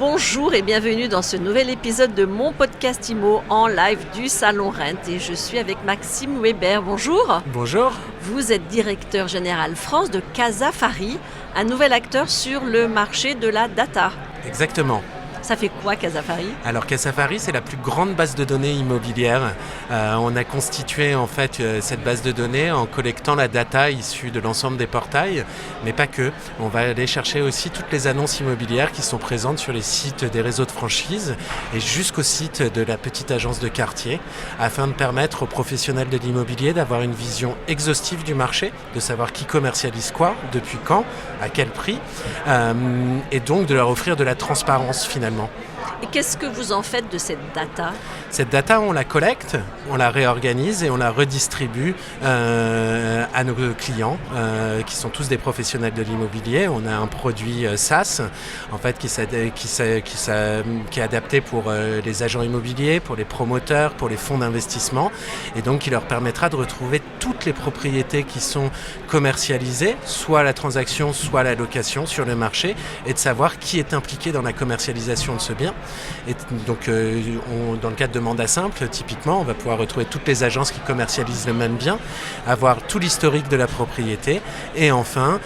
Bonjour et bienvenue dans ce nouvel épisode de mon podcast IMO en live du Salon Rent. Et je suis avec Maxime Weber. Bonjour. Bonjour. Vous êtes directeur général France de Casafari, un nouvel acteur sur le marché de la data. Exactement. Ça fait quoi Casafari ? Alors Casafari, c'est la plus grande base de données immobilière. On a constitué en fait cette base de données en collectant la data issue de l'ensemble des portails, mais pas que. On va aller chercher aussi toutes les annonces immobilières qui sont présentes sur les sites des réseaux de franchise et jusqu'au site de la petite agence de quartier, afin de permettre aux professionnels de l'immobilier d'avoir une vision exhaustive du marché, de savoir qui commercialise quoi, depuis quand, à quel prix, et donc de leur offrir de la transparence finalement. Et qu'est-ce que vous en faites de cette data ? Cette data, on la collecte, on la réorganise et on la redistribue à nos clients, qui sont tous des professionnels de l'immobilier. On a un produit SaaS, en fait, qui est adapté pour les agents immobiliers, pour les promoteurs, pour les fonds d'investissement, et donc qui leur permettra de retrouver toutes les propriétés qui sont commercialisées, soit à la transaction, soit à la location sur le marché, et de savoir qui est impliqué dans la commercialisation de ce bien. Et donc, dans le cadre de mandat simple, typiquement, on va pouvoir retrouver toutes les agences qui commercialisent le même bien, avoir tout l'historique de la propriété et enfin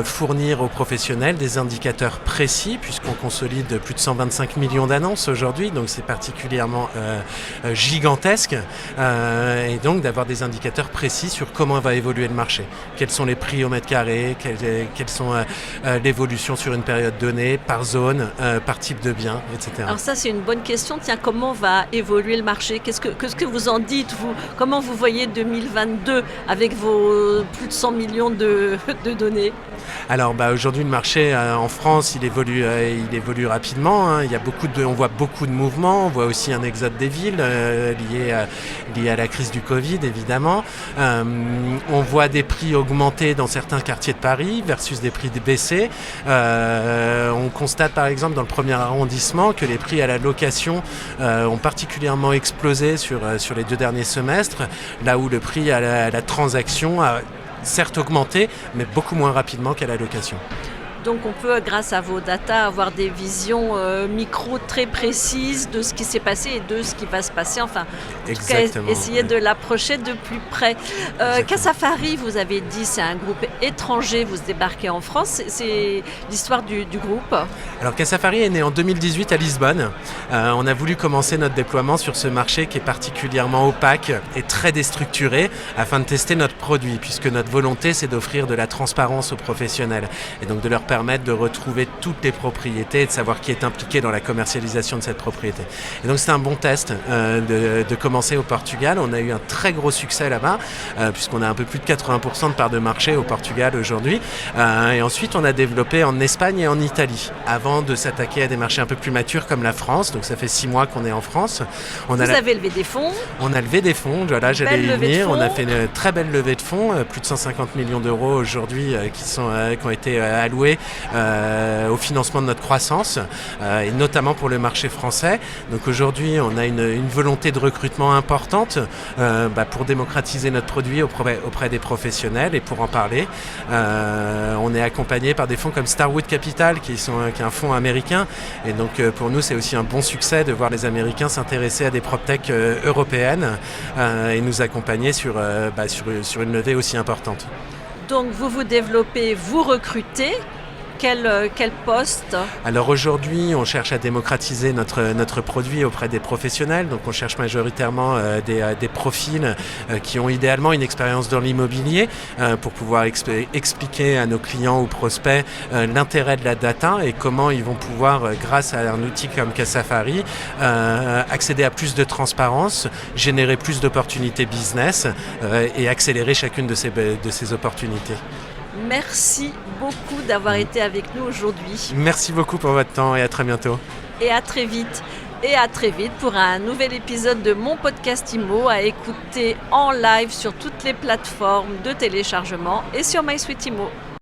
fournir aux professionnels des indicateurs précis, puisqu'on consolide plus de 125 millions d'annonces aujourd'hui, donc c'est particulièrement gigantesque, et donc d'avoir des indicateurs précis sur comment va évoluer le marché, quels sont les prix au mètre carré, quelles sont l'évolution sur une période donnée, par zone, par type de bien, etc. Alors ça, c'est une bonne question. Tiens, comment va évoluer le marché ? Qu'est-ce que vous en dites, vous ? Comment vous voyez 2022 avec vos plus de 100 millions de données ? Alors aujourd'hui, le marché en France, il évolue rapidement. Hein. On voit beaucoup de mouvements. On voit aussi un exode des villes lié à la crise du Covid, évidemment. On voit des prix augmenter dans certains quartiers de Paris versus des prix baisser. On constate par exemple dans le premier arrondissement que les prix à la location ont particulièrement explosé sur les 2 derniers semestres, là où le prix à la transaction a certes augmenté, mais beaucoup moins rapidement qu'à la location. Donc on peut, grâce à vos data, avoir des visions micro très précises de ce qui s'est passé et de ce qui va se passer. Enfin, en tout cas, essayer de l'approcher de plus près. Casafari, vous avez dit, c'est un groupe étranger, vous débarquez en France. C'est l'histoire du groupe. Alors Casafari est né en 2018 à Lisbonne. On a voulu commencer notre déploiement sur ce marché qui est particulièrement opaque et très déstructuré afin de tester notre produit, puisque notre volonté, c'est d'offrir de la transparence aux professionnels et donc de leur permettre de retrouver toutes les propriétés et de savoir qui est impliqué dans la commercialisation de cette propriété. Et donc c'était un bon test de commencer au Portugal. On a eu un très gros succès là-bas, puisqu'on a un peu plus de 80% de part de marché au Portugal aujourd'hui. Et ensuite on a développé en Espagne et en Italie, avant de s'attaquer à des marchés un peu plus matures comme la France. Donc ça fait 6 mois qu'on est en France. Vous avez levé des fonds ? On a levé des fonds, voilà, j'allais y venir. On a fait une très belle levée de fonds, plus de 150 millions d'euros aujourd'hui qui ont été alloués au financement de notre croissance, et notamment pour le marché français. Donc aujourd'hui, on a une volonté de recrutement importante pour démocratiser notre produit auprès des professionnels. Et pour en parler, on est accompagné par des fonds comme Starwood Capital, qui est un fonds américain. Et donc pour nous, c'est aussi un bon succès de voir les Américains s'intéresser à des proptech européennes et nous accompagner sur une levée aussi importante. Donc vous vous développez, vous recrutez. Quel poste ? Alors aujourd'hui, on cherche à démocratiser notre produit auprès des professionnels. Donc on cherche majoritairement des profils qui ont idéalement une expérience dans l'immobilier pour pouvoir expliquer à nos clients ou prospects l'intérêt de la data et comment ils vont pouvoir, grâce à un outil comme Casafari, accéder à plus de transparence, générer plus d'opportunités business et accélérer chacune de ces opportunités. Merci beaucoup d'avoir été avec nous aujourd'hui. Merci beaucoup pour votre temps et à très bientôt. Et à très vite. Et à très vite pour un nouvel épisode de mon podcast IMO à écouter en live sur toutes les plateformes de téléchargement et sur MySuite IMO.